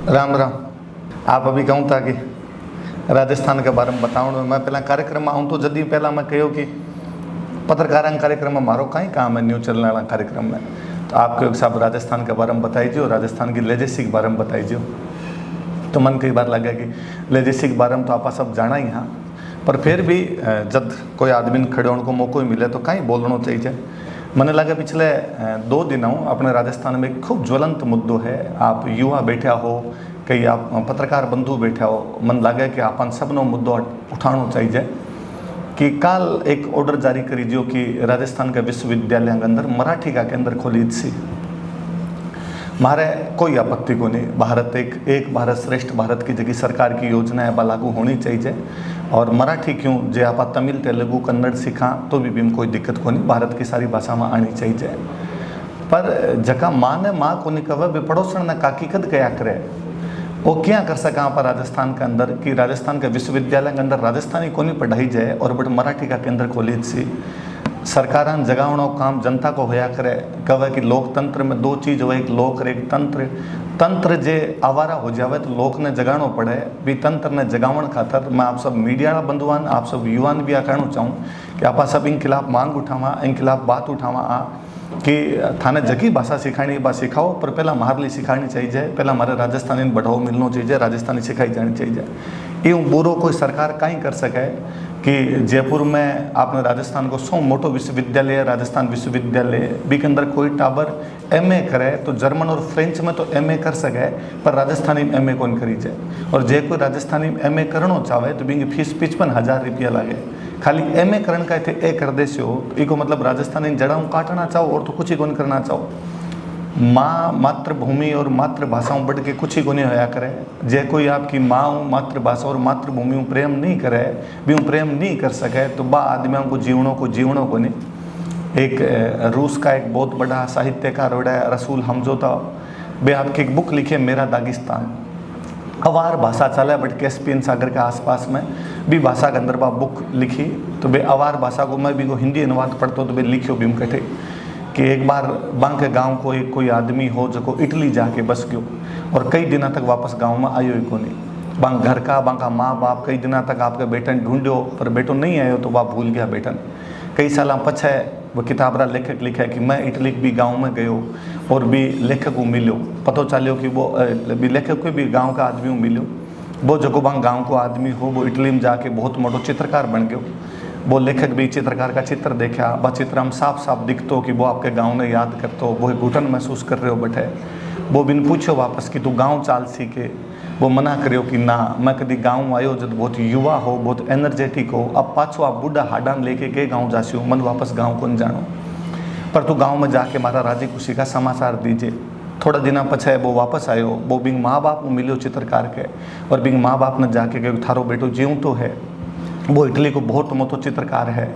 राम राम। आप अभी कहूँ था कि राजस्थान के बारे में बताऊँ। मैं पहला कार्यक्रम में आऊँ तो जदी पहला मैं कहो कि पत्रकार कार्यक्रम में मारो कहीं काम है न्यूज़ चलने वाला कार्यक्रम में, तो आपको एक साहब राजस्थान के बारे में बताइए, राजस्थान की लेजेसी के बारे में बताइए। तो मन कई बार लगे कि लेजेसी के बारे में तो आप सब जाना ही हाँ, पर फिर भी जब कोई आदमी खड़े होने को मौका ही मिले तो कहीं बोलना चाहिए। मैंने लगा पिछले 2 दिनों अपने राजस्थान में एक खूब ज्वलंत मुद्दो है। आप युवा बैठा हो, कई आप पत्रकार बंधु बैठा हो, मन लगे कि अपन सबनो मुद्दो उठाना चाहिए कि काल एक ऑर्डर जारी करी जो कि राजस्थान के विश्वविद्यालय के अंदर मराठी का केंद्र खोली सी। मारे कोई आपत्ति को नहीं, भारत एक भारत श्रेष्ठ भारत की जगह सरकार की योजना है लागू होनी चाहिए। और मराठी क्यों, जे आप तमिल तेलुगु कन्नड़ सीखा तो भी कोई दिक्कत को नहीं, भारत की सारी भाषा में आनी चाहिए। पर जका माँ ने माँ को नहीं कहे वे पड़ोसन ने काकी कद कया करे, वो क्या कर सका आप राजस्थान के अंदर कि राजस्थान के विश्वविद्यालय के अंदर राजस्थानी को नहीं पढ़ाई जाए और बट मराठी का केंद्र खोली सी। सरकार जगावनो काम जनता को होया करे। कहे कि लोकतंत्र में 2 चीज़ हो, एक लोक और एक तंत्र। तंत्र जे आवारा हो जावे तो लोक ने जगाना पड़े, भी तंत्र ने जगावन खातर मैं आप सब मीडिया बंधुआन, आप सब युवान भी आ कहना चाहूँ कि आप सब इन खिलाफ मांग उठावा, इन खिलाफ बात उठावा आ कि थाने जगी भाषा सिखानी बा सिखाओ, पर पहला हमारे लिए सिखानी चाहिए, पहला हमारे राजस्थानी बढ़ावा मिलना चाहिए, राजस्थानी सिखाई जानी चाहिए। यूँ बुरो कोई सरकार कहीं कर सके कि जयपुर में आपने राजस्थान को 100 मोटो विश्वविद्यालय, राजस्थान विश्वविद्यालय भी के अंदर कोई टाबर MA करे तो जर्मन और फ्रेंच में तो MA कर सके, पर राजस्थानी में MA कौन करी जाए। और जे कोई राजस्थानी में MA करना चाहे तो भी फीस 55,000 रुपया लगे। खाली MA करने का थे ए कर देसे हो तो इको मतलब राजस्थानी जड़ाऊँ काटना चाहो और तो कुछ ही कौन करना चाहो। माँ मातृभूमि और मातृभाषाओं बढ़ के कुछ ही को नहीं होया करे। जे कोई आपकी माँ मातृभाषा और मातृभूमि प्रेम नहीं करे, भी प्रेम नहीं कर सके तो बा आदमियों को जीवनों को नहीं। एक रूस का एक बहुत बड़ा साहित्यकार है रसूल हमजोता, वे आपकी एक बुक लिखी है मेरा दागिस्तान। अवार भाषा चला है बट कैस्पियन सागर के आसपास में भी भाषा के अंदर बा बुक लिखी, तो वे अवार भाषा को मैं भी को हिंदी अनुवाद पढ़ता तो वे लिखियो भी कटे कि एक बार बांक गांव को एक कोई आदमी हो जो इटली जाके बस गयो और कई दिनों तक वापस गांव में आयो ही को नहीं। बांक घर का बांका माँ बाप कई दिनों तक आपके बेटन ढूंढो पर बेटो नहीं आयो तो वह भूल गया बेटन। कई साल पछे वो किताब रा लेखक लिखा है कि मैं इटली भी गांव में गयो और भी लेखक को मिलो, पतो चलो कि वो भी लेखक को भी गाँव का आदमी मिलो। वो जो बांक गाँव को आदमी हो वो इटली में जाके बहुत मोटो चित्रकार बन गयो। वो लेखक भी चित्रकार का चित्र देखा, वह चित्र हम साफ साफ दिखते हो कि वो आपके गांव ने याद करते हो, वो घुटन महसूस कर रहे हो बैठे। वो बिन पूछो वापस कि तू गांव चाल सीखे, वो मना करियो कि ना मैं कभी गांव आयो जब बहुत युवा हो, बहुत एनर्जेटिक हो, अब पाछो आप बूढ़ा हाडान लेके के गाँव जासियो, मन वापस गाँव को जानो, पर तू गाँव में जाके मारा राजी खुशी का समाचार दीजिए। थोड़ा दिना पछे वो वापस आयो, वो बिंग माँ बाप को मिलो चित्रकार के और बिंग माँ बाप ने जाके कहो थारो बेटो जीव तो है, वो इटली को बहुत मोटो चित्रकार है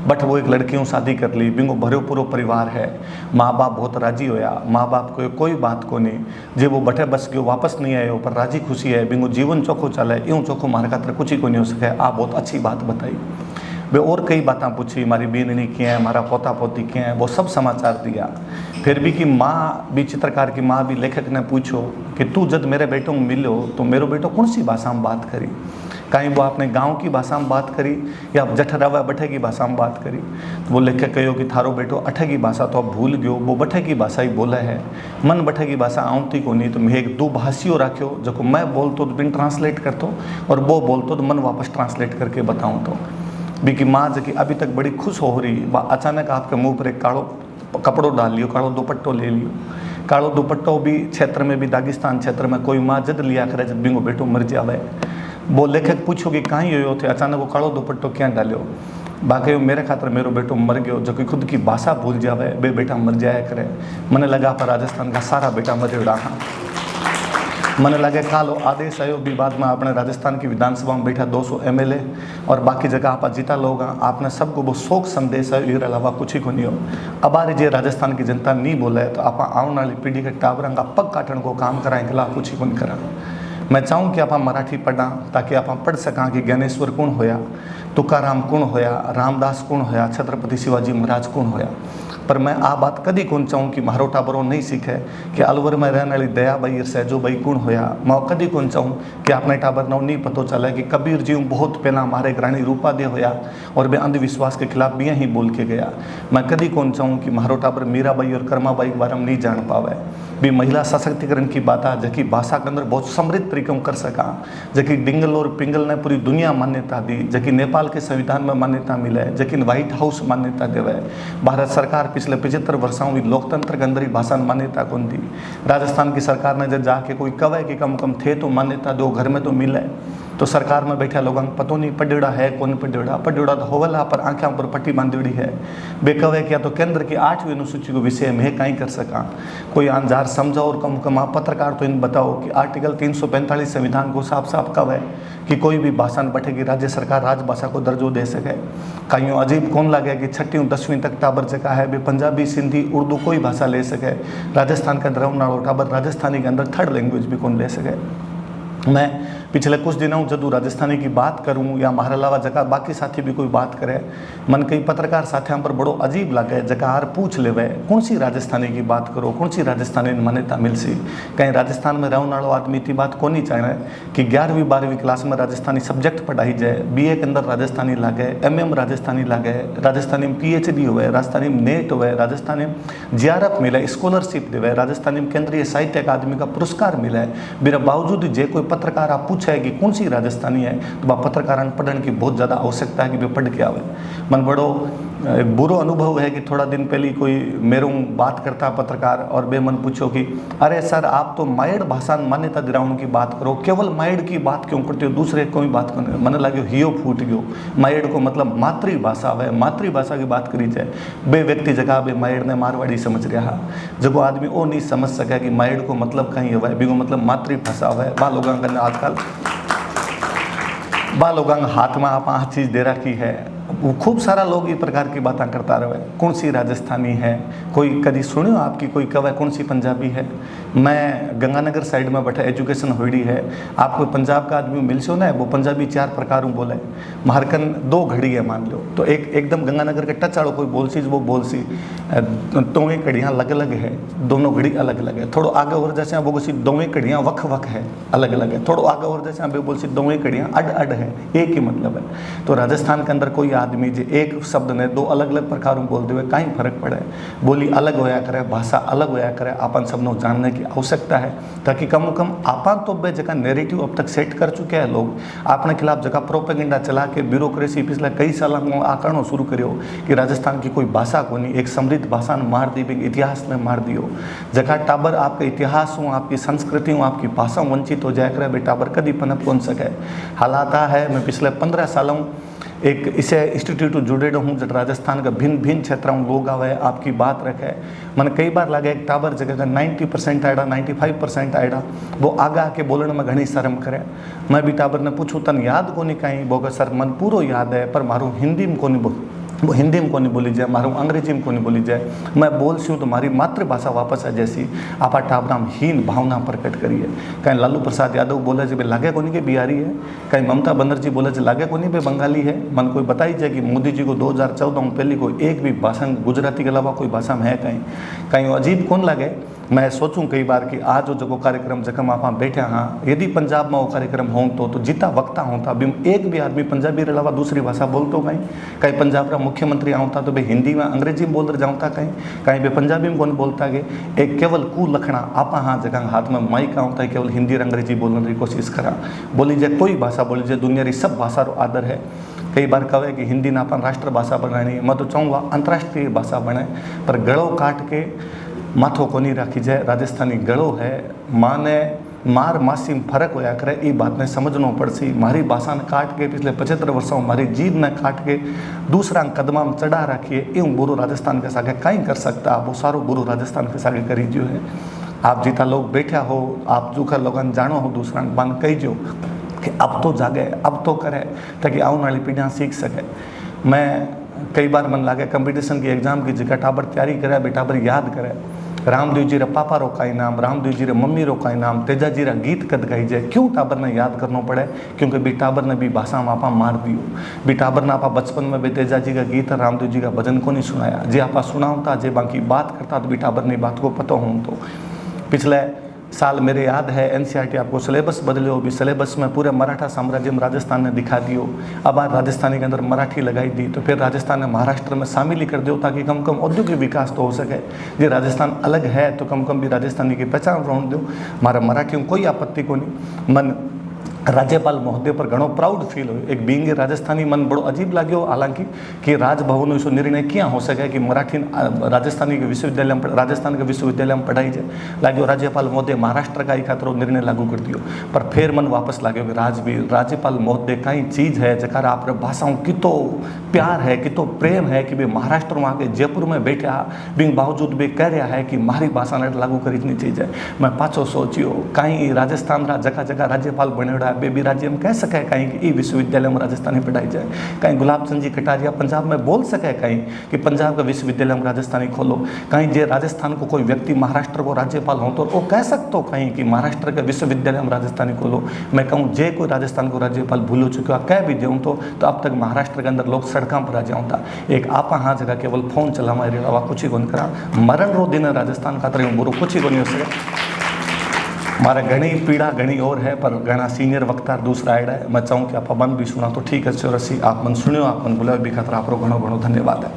बट वो एक लड़कियों शादी कर ली, बिंगो भरो पूरो परिवार है। माँ बाप बहुत राजी होया, माँ बाप को कोई बात को नहीं, जे वो बटे बस गयो वापस नहीं आयो पर राजी खुशी है, बिंगो जीवन चोखो चले, यूँ चोखो मारे खातर कुछ ही को नहीं हो सके। आप बहुत अच्छी बात बताई। वे और कई बातें पूछी, मारी बीननी क्या है, हमारा पोता पोती क्या है, वो सब समाचार दिया। फिर भी कि माँ भी चित्रकार की माँ भी लेखक ने पूछो कि तू जब मेरे बेटों में मिलो तो मेरे बेटो कौन सी भाषा में बात करी, कहीं वो आपने गांव की भाषा में बात करी या जठरावा बठे की भाषा में बात करी। तो वो लेखक कहो कि थारो बेटो अठे की भाषा तो अब भूल गयो, वो बठे की भाषा ही बोला है, मन बठे की भाषा आउती को नहीं, तो मैं एक 2 भाषियों रखो जो मैं बोलतो तो बिन ट्रांसलेट करतो और वो बोलतो तो मन वापस ट्रांसलेट करके बताऊँ। तो भी कि माँ जबकि अभी तक बड़ी खुश हो रही, अचानक आपके मुँह पर एक कालो कपड़ो डाल लियो, कालो दुपट्टो ले लियो। कालो दुपट्टो भी क्षेत्र में भी दागिस्तान क्षेत्र में कोई माँ जद लिया करे जब बिंगो बेटो मर जावे। वो लेखक पूछो कि कहीं हो थे, अचानक वो कालो दुपट्टो क्या डालो, बाकी मेरे खातर मेरो बेटो मर गयो, जो कि खुद की भाषा भूल जावे, बे बेटा मर जाया करे। मैंने लगा पर राजस्थान का सारा बेटा मरेड़ा। हाँ मैंने लगे कालो आदेश आयो भी बाद में आपने राजस्थान की विधानसभा में बैठा 200 MLA और बाकी जगह आप जीता लोग, आपने सबको वो शोक संदेश है, इसके अलावा कुछ ही को नहीं हो। अब आ रही राजस्थान की जनता नहीं बोले तो आप आने वाली पीढ़ी के टावरों का पग काटने को काम कराएं, खिलाफ कुछ ही को नहीं करा। मैं चाहूँ कि आप मराठी पढ़ा ताकि आप पढ़ सका कि ज्ञानेश्वर कौन होया, तुकाराम कौन होया, रामदास कौन होया, छत्रपति शिवाजी महाराज कौन होया। पर मैं आ बात कदी कोन चाहूँ कि मारो टाबरो नहीं सीखे कि अलवर में रहने वाली दया भाई सहजो भाई कुण होया। मैं कदी कोन चाहूँ कि अपने टाबर ने नहीं पता चले कि कबीर जी बहुत पहला मारे रानी रूपा दे होया और वे अंधविश्वास के खिलाफ भी ही बोल के गया। मैं कदी कोन चाहूँ कि मारो टाबर मीराबाई और कर्माबाई के बारे में नहीं जान पावे। भी महिला सशक्तिकरण की बात आ जबकि भाषा के अंदर बहुत समृद्ध तरीके कर सका, जबकि डिंगल और पिंगल ने पूरी दुनिया मान्यता दी, जबकि नेपाल के संविधान में मान्यता मिले, जबकि व्हाइट हाउस मान्यता देवे। भारत सरकार पिछले 75 वर्षों में लोकतंत्र के अंदर ही भाषा मान्यता कौन दी। राजस्थान की सरकार ने जब जाके कोई कवे कि कम कम थे तो मान्यता दो, घर में तो मिले। तो सरकार में बैठा लोगों को पतो नहीं पढ़ेड़ा है कौन पढ़ेड़ा, पढ़ेड़ा तो होवला पर आंखें पर पट्टी बांधीड़ी है। बेकवे किया तो केंद्र की 8वीं अनुसूची को विषय में कहीं कर सका कोई अंजार समझो और कम कम आप पत्रकार तो इन बताओ कि आर्टिकल 345 संविधान को साफ साफ कव है कि कोई भी भाषा बैठेगी राज्य सरकार राजभाषा को दर्जो दे सके। कहीं अजीब कौन लगे कि 6वीं 10वीं तक टाबर जगह है भी पंजाबी सिंधी उर्दू कोई भाषा ले सके। राजस्थान के अंदर रहने टाबर राजस्थानी के अंदर 3rd लैंग्वेज भी कौन ले सके। मैं पिछले कुछ दिनों जदू राजस्थानी की बात करूं या मारे अलावा जगह बाकी साथी भी कोई बात करे, मन कई पत्रकार साथियों पर बड़ो अजीब लगे। जगह हार पूछ ले कौन सी राजस्थानी की बात करो, कौन सी राजस्थानी मान्यता मिल सी। कहीं राजस्थान में रहने वालों आदमी की बात को नहीं चाहे कि 11वीं 12वीं क्लास में राजस्थानी सब्जेक्ट पढ़ाई जाए, BA के अंदर राजस्थानी लागे, MM राजस्थानी लागे, राजस्थानी में PhD हुए, राजस्थानी में नेट हुए, राजस्थानी में JRF मिले, स्कॉलरशिप देवे, राजस्थानी में केंद्रीय साहित्य अकादमी का पुरस्कार मिले। मेरे बावजूद जे कोई पत्रकार आप पूछे कि कौन सी राजस्थानी है तो वह पत्रकार पढ़ने की बहुत ज़्यादा आवश्यकता है कि वे पढ़ के आवे। मन बड़ो एक बुरो अनुभव है कि थोड़ा दिन पहले कोई मेरे बात करता पत्रकार और बे मन पूछो कि अरे सर आप तो मायड़ भाषा मान्यता दिलाने की बात करो, केवल मायड़ की बात क्यों करते हो, दूसरे कोई बात क्यों। मन लगे हियो फूट गयो। मायड़ को मतलब मातृभाषा है, मातृभाषा की बात करी जाए बे व्यक्ति जगह बे मायड़ ने मारवाड़ी समझ रहा। जब आदमी वो नहीं समझ सके कि मायड़ को मतलब कहीं हुआ है, मतलब मातृभाषा है। बा लोगों का आजकल बा लोगों हाथ में आप चीज़ दे रखी है। वो खूब सारा लोग ये प्रकार की बातें करता रहे कौन सी राजस्थानी है, कोई कभी सुनियो आपकी कोई कवे कौन सी पंजाबी है। मैं गंगानगर साइड में बैठा एजुकेशन हुई है, आपको पंजाब का आदमी मिल सो ना वो पंजाबी 4 प्रकार बोले। मारकन 2 घड़ी है मान लो तो एक एकदम गंगानगर के टच वालों कोई बोल सी वो बोल सी दोवें कड़ियाँ अलग अलग है, दोनों घड़ी अलग अलग है। थोड़ा आगे और जैसे वो सी दोवें कड़ियाँ वख वख है अलग अलग है, थोड़ा आगे और जैसे वे बोल सी दोवें कड़ियाँ अड अड है, एक ही मतलब है। तो राजस्थान के अंदर कोई आदमी जो एक शब्द ने 2 अलग अलग प्रकारों बोल दे कहीं फर्क पड़े, बोली अलग होया करे, भाषा अलग होया करे। अपन सबनों जानने की आवश्यकता है ताकि कम कम आपन तो बे जगह नेरेटिव अब तक सेट कर चुके हैं लोग, अपने खिलाफ जगह प्रोपेगेंडा चला के ब्यूरोक्रेसी पिछले कई साल आकड़ों शुरू करियो कि राजस्थान की कोई भाषा को नहीं, एक समृद्ध भाषा ने मार दी, इतिहास ने मार दियो। जगह टाबर आपके इतिहास हूँ, आपकी संस्कृति हूँ, आपकी भाषा वंचित हो जाए करे टाबर कभी पनप कौन सके। हालात है मैं पिछले 15 सालों एक इसे इंस्टीट्यूट जुड़े हूँ जब राजस्थान का भिन्न भिन्न क्षेत्रों में लोग आवे आपकी बात रखे। मन कई बार लगे एक टाबर जगह का 90% आएगा 95% आएगा वो आगे आके बोलने में घनी शर्म करे। मैं भी टाबर ने पूछूँ तन याद को नहीं कहीं बोगे सर मन पूरो याद है पर मारू हिंदी में को नहीं बोल, वो हिंदी में को नहीं बोली जाए, मारू अंग्रेजी में को नहीं बोली जाए। मैं बोल सी हूँ तो मारी मातृभाषा वापस है जैसी आपा टाबरा में हीन भावना प्रकट करिए। कहीं लालू प्रसाद यादव बोले जो लागे को नहीं के बिहारी है, कहीं ममता बनर्जी बोले जो लागे को नहीं पे बंगाली है। मन कोई बताई जाए कि मोदी जी को 2014 में पहले कोई एक भी भाषा गुजराती के अलावा कोई भाषा में है कहीं कहीं अजीब कौन लगे। मैं सोचूं कई बार कि आज जो कार्यक्रम जखम आप बैठे हाँ यदि पंजाब में वो कार्यक्रम हों तो जितना वक्ता होता भी एक भी आदमी पंजाबी के अलावा दूसरी भाषा बोलते कहीं कहीं पंजाब का मुख्यमंत्री आता तो भाई हिंदी में अंग्रेजी में बोल रहे जाता कहीं कहीं भी पंजाबी में कौन बोलता कि एक केवल कू लखना आप हाँ जगह हाथ में माइक आता है केवल हिंदी और अंग्रेजी बोलने की कोशिश करा। बोली जाए कोई भाषा बोली जाए दुनिया की सब भाषा रो आदर है। कई बार कहे कि हिंदी ना अपन राष्ट्रभाषा बनानी, मैं तो चाहूँगा अंतर्राष्ट्रीय भाषा बने पर गड़ो काट के माथो को नहीं राखी जाए। राजस्थानी गड़ो है माने मार मासी में फर्क होया करे ये बात ने समझना पड़सी। मारी भाषा ने काट के पिछले 75 वर्षों मारी जीभ ने काट के दूसरा कदमा में चढ़ा रखिए यूँ बुरो राजस्थान के सागे कहीं कर सकता वो सारो बुरो राजस्थान के सागे करी जो है। आप जितना लोग बैठा हो आप जूखा लोगन जानो हो दूसरा बन कही जो कि अब तो जागे अब तो करे ताकि आने वाली पीढ़ियाँ सीख सके। मैं कई बार मन लागे कंपटीशन की एग्ज़ाम की जगह टाबर तैयारी करे बेटाबर याद करे। रामदेव जी रे पापा रो काई नाम, रामदेव जी रे मम्मी रो काई नाम, तेजा जी रा गीत कद गाई जाए। क्यों टाबर ने याद करना पड़े? क्योंकि बी टाबर ने भी भाषा में आपा मार दियो। बी टाबर ने आपा बचपन में भी तेजा जी का गीत रामदेव जी का भजन को नहीं सुनाया। जे आपा सुनावता, जे बाकी बात करता तो बी टाबर ने बात को पता हूँ। तो पिछले साल मेरे याद है एनसीईआरटी आपको सिलेबस बदले हो, भी सिलेबस में पूरे मराठा साम्राज्य में राजस्थान ने दिखा दियो। अब आज राजस्थानी के अंदर मराठी लगाई दी, तो फिर राजस्थान ने महाराष्ट्र में शामिल ही कर दो, ताकि कम कम औद्योगिक विकास तो हो सके। ये राजस्थान अलग है तो कम कम भी राजस्थानी की पहचान रहने दो। हमारा मराठी में कोई आपत्ति को नहीं। मन राज्यपाल महोदय पर घणो प्राउड फील हो। एक बींगे राजस्थानी मन बड़ो अजीब लगे, हालांकि कि राजभवन इस निर्णय क्या हो सके कि मराठी राजस्थानी के विश्वविद्यालय में राजस्थान के विश्वविद्यालय में पढ़ाई जाए। लगे राज्यपाल महोदय महाराष्ट्र का ही खातर निर्णय लागू कर दियो। पर फिर मन वापस लगे कि राज्यपाल महोदय कई चीज़ है जकार आप भाषाओं कितो प्यार है, कितो प्रेम है कि वे महाराष्ट्र में आके जयपुर में बैठा बिंग बावजूद भी कह रहा है कि मारी भाषा ने लागू करनी चाहिए। मैं पाछो सोचियो कहीं राजस्थान रा जगह जगह राज्यपाल बनेड़ा बेबी राज्य में कह सके कहीं कि विश्वविद्यालय में राजस्थानी पढ़ाई जाए। कहीं गुलाब चंद जी कटारिया पंजाब में बोल सके कहीं कि पंजाब का विश्वविद्यालय में राजस्थानी खोलो। कहीं जे राजस्थान को कोई व्यक्ति महाराष्ट्र को राज्यपाल हो तो वो कह सकते कहीं कि महाराष्ट्र के विश्वविद्यालय में राजस्थानी खोलो। मैं कहूँ जे कोई राजस्थान को राज्यपाल भूल चुके हो कह भी दूँ तो अब तक महाराष्ट्र के अंदर लोग सड़कों पर आ जाऊँ था। एक आपा हाँ जगह केवल फोन चलावा रहा कुछ ही कोन करा। मरण रो दिन राजस्थान का तरह बुरो कुछ ही कोनी हो सके। मारे घनी पीड़ा घनी और है, पर घना सीनियर वक्ता दूसरा आड़ा है। मैं चाहूँ कि आप मन भी सुना तो ठीक है। रसी आप मन सुनियो, आप मन बुलाए भी खतरा आप घणो घणो धन्यवाद है।